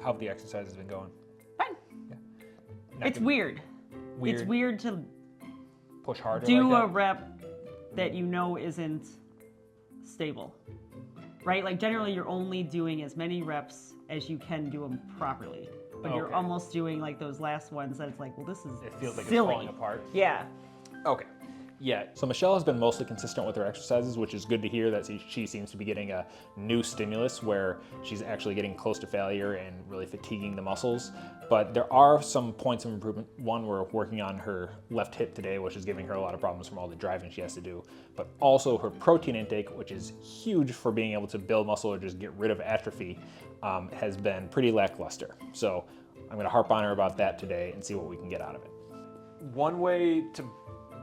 how the exercise has been going? Fine. Yeah. It's weird. It's weird to push harder. Do like a rep that you know isn't stable, right? Like generally, you're only doing as many reps as you can do them properly. But you're almost doing like those last ones that it's like, well, this is It feels like silly. it's falling apart. Yeah. Okay. Yeah. So Michelle has been mostly consistent with her exercises, which is good to hear that she seems to be getting a new stimulus where she's actually getting close to failure and really fatiguing the muscles. But there are some points of improvement. One, we're working on her left hip today, which is giving her a lot of problems from all the driving she has to do. But also her protein intake, which is huge for being able to build muscle or just get rid of atrophy, has been pretty lackluster. So I'm going to harp on her about that today and see what we can get out of it. One way to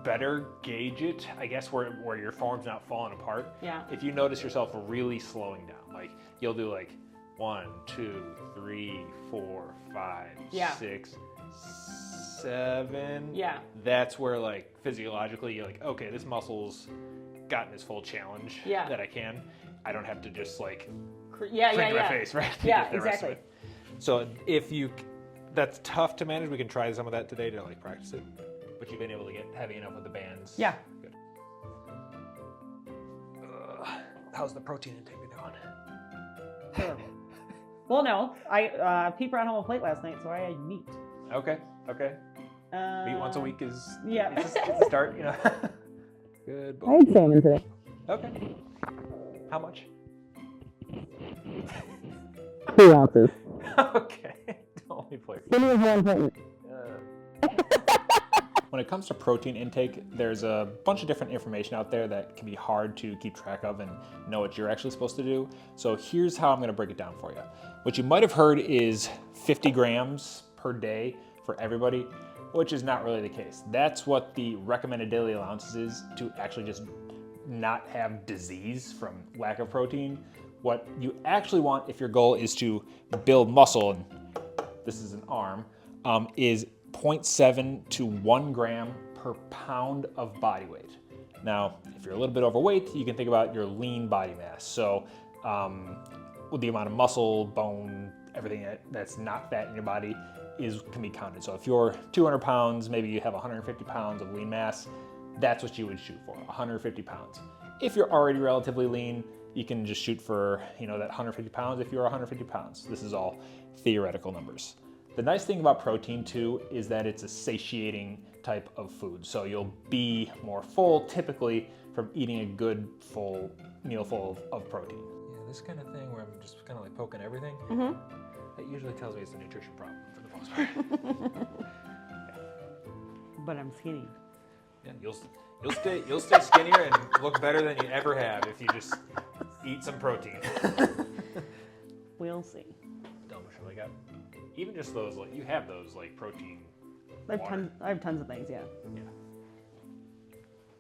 better gauge it, I guess, where your form's not falling apart. Yeah. If you notice yourself really slowing down, like you'll do like 1, 2, 3, 4, 5, 6, 7. Yeah. That's where like physiologically you're like, okay, this muscle's gotten its full challenge that I can. I don't have to just like print my face, right? Yeah, exactly. So if that's tough to manage. We can try some of that today to like practice it. But you've been able to get heavy enough with the bands. Yeah. Good. How's the protein intake been going? Terrible. Well, no, Pete brought home a plate last night, so I had meat. Okay. Meat once a week is a start, you know. Good. I had salmon today. Okay. How much? 2 ounces. Okay. Only plate. Give me 1 plate. When it comes to protein intake, there's a bunch of different information out there that can be hard to keep track of and know what you're actually supposed to do. So here's how I'm going to break it down for you. What you might have heard is 50 grams per day for everybody, which is not really the case. That's what the recommended daily allowances is to actually just not have disease from lack of protein. What you actually want if your goal is to build muscle, and this is an arm, is 0.7 to 1 gram per pound of body weight. Now, if you're a little bit overweight, you can think about your lean body mass. So with the amount of muscle, bone, everything that's not fat in your body can be counted. So if you're 200 pounds, maybe you have 150 pounds of lean mass, that's what you would shoot for, 150 pounds. If you're already relatively lean, you can just shoot for that 150 pounds if you're 150 pounds. This is all theoretical numbers. The nice thing about protein too is that it's a satiating type of food. So you'll be more full typically from eating a good full meal full of protein. Yeah, this kind of thing where I'm just kind of like poking everything, that usually tells me it's a nutrition problem for the most part. But I'm skinny. Yeah, you'll stay skinnier and look better than you ever have if you just eat some protein. We'll see. Don't know, like even just those, like you have those like protein. I have tons of things, yeah. Yeah.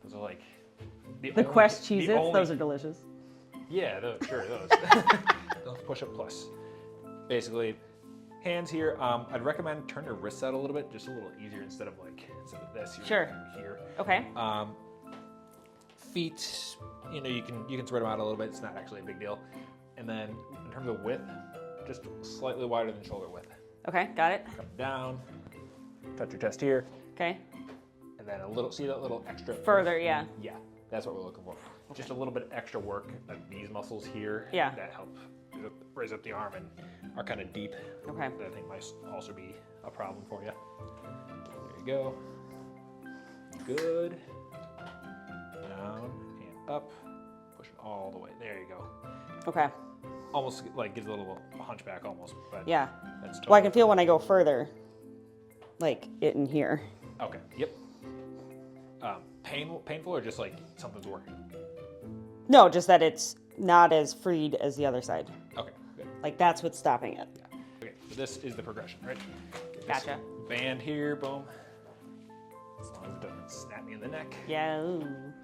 Those are like the Quest Cheez-Its, those are delicious. Yeah, those. Those push-up plus. Basically, hands here. I'd recommend turn your wrists out a little bit, just a little easier instead of this. Sure. Here. Okay. Feet, you can spread them out a little bit. It's not actually a big deal. And then in terms of width, just slightly wider than shoulder width. Okay, got it. Come down, touch your chest here. Okay. And then see that little extra? Further, yeah. Yeah, that's what we're looking for. Okay. Just a little bit extra work of these muscles here that help raise up the arm and are kind of deep. Okay. That I think might also be a problem for you. There you go. Good. Down and up. Push it all the way. There you go. Okay. Almost like gives a little hunchback almost, but yeah. That's totally well, I can feel when I go further, like it in here. Okay. Yep. Painful or just like something's working? No, just that it's not as freed as the other side. Okay. Good. Like that's what's stopping it. Yeah. Okay. So this is the progression, right? Gotcha. Band here, boom. As long as it doesn't snap me in the neck. Yeah. Ooh. And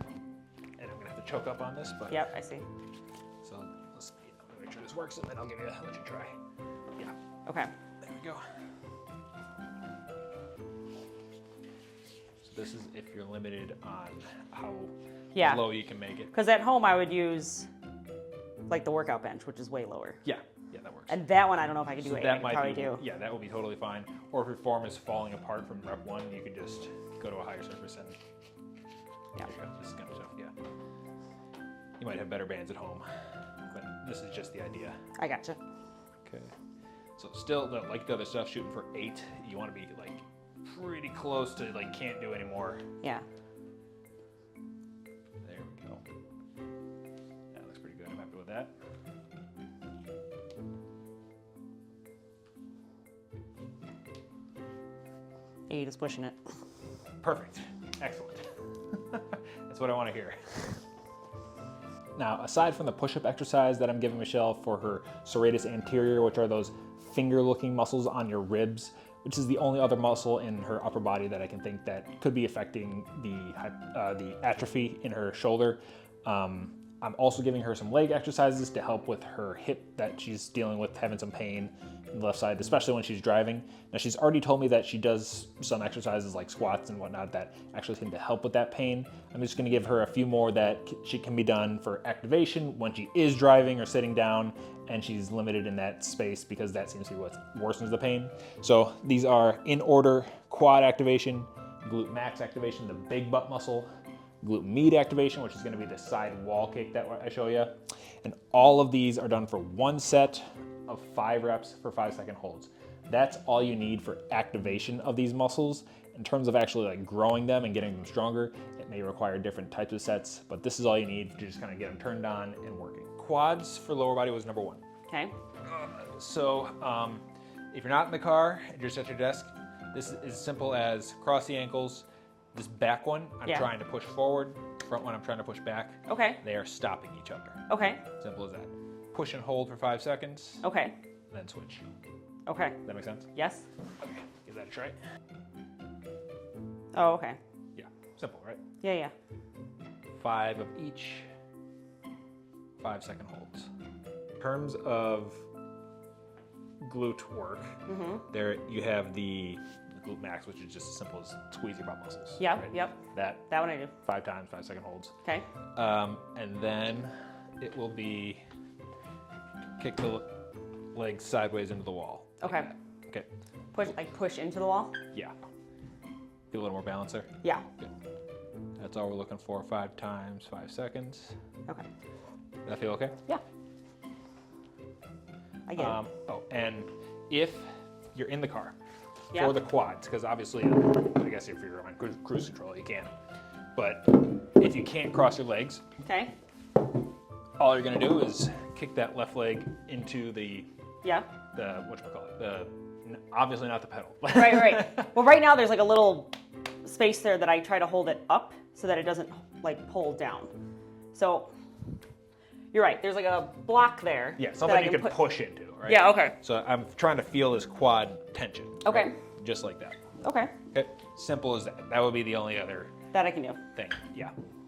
I'm gonna have to choke up on this, but. Yep, I see. So let's make sure this works, and then I'll let you try. Yeah. Okay. There we go. So this is if you're limited on how low you can make it. Because at home I would use like the workout bench, which is way lower. Yeah, that works. And that one, I don't know if I could do So 8. that I could might probably be, do. yeah, that would be totally fine. Or if your form is falling apart from rep 1, you could just go to a higher surface and Yeah. there you go, just kind of stuff, yeah. You might have better bands at home, but this is just the idea. I gotcha. Okay. So still, like the other stuff, shooting for 8, you want to be like pretty close to like can't do anymore. Yeah. There we go. That looks pretty good. I'm happy with that. Eight is pushing it. Perfect. Excellent. That's what I want to hear. Now, aside from the push-up exercise that I'm giving Michelle for her serratus anterior, which are those finger-looking muscles on your ribs, which is the only other muscle in her upper body that I can think that could be affecting the atrophy in her shoulder. I'm also giving her some leg exercises to help with her hip that she's dealing with, having some pain in the left side, especially when she's driving. Now, she's already told me that she does some exercises like squats and whatnot that actually seem to help with that pain. I'm just gonna give her a few more that she can be done for activation when she is driving or sitting down and she's limited in that space, because that seems to be what worsens the pain. So these are in order: quad activation, glute max activation, the big butt muscle, glute med activation, which is going to be the side wall kick that I show you. And all of these are done for 1 set of 5 reps for 5-second holds. That's all you need for activation of these muscles. In terms of actually like growing them and getting them stronger, it may require different types of sets, but this is all you need to just kind of get them turned on and working. Quads for lower body was number 1. Okay. So if you're not in the car and you're just at your desk, this is as simple as cross the ankles. This back one, I'm trying to push forward. Front one, I'm trying to push back. Okay. They are stopping each other. Okay. Simple as that. Push and hold for 5 seconds. Okay. Then switch. Okay. Does that make sense? Yes. Okay, give that a try. Oh, okay. Yeah, simple, right? Yeah, yeah. 5 of each. 5-second holds. In terms of glute work, there you have the glute max, which is just as simple as squeeze your butt muscles. Yep, right? yep. That one I do. 5 times, 5-second holds. Okay. And then it will be kick the legs sideways into the wall. Like Okay. that. Okay. Push into the wall? Yeah. Get a little more balance there. Yeah. Good. That's all we're looking for. 5 times, 5 seconds. Okay. Does that feel okay? Yeah. I get it. Oh, and if you're in the car Yeah. for the quads, because obviously, I guess if you're on cruise control, you can. But if you can't cross your legs, Okay. all you're gonna do is kick that left leg into the Yeah. whatchamacallit, obviously not the pedal. Right, right. Well, right now there's like a little space there that I try to hold it up so that it doesn't like pull down. So you're right. There's like a block there. Yeah, that something I you can push into, right? Yeah. Okay. So I'm trying to feel this quad tension. Okay. right? Just like that. Okay. Okay. Simple as that. That would be the only other That I can do. thing. Yeah.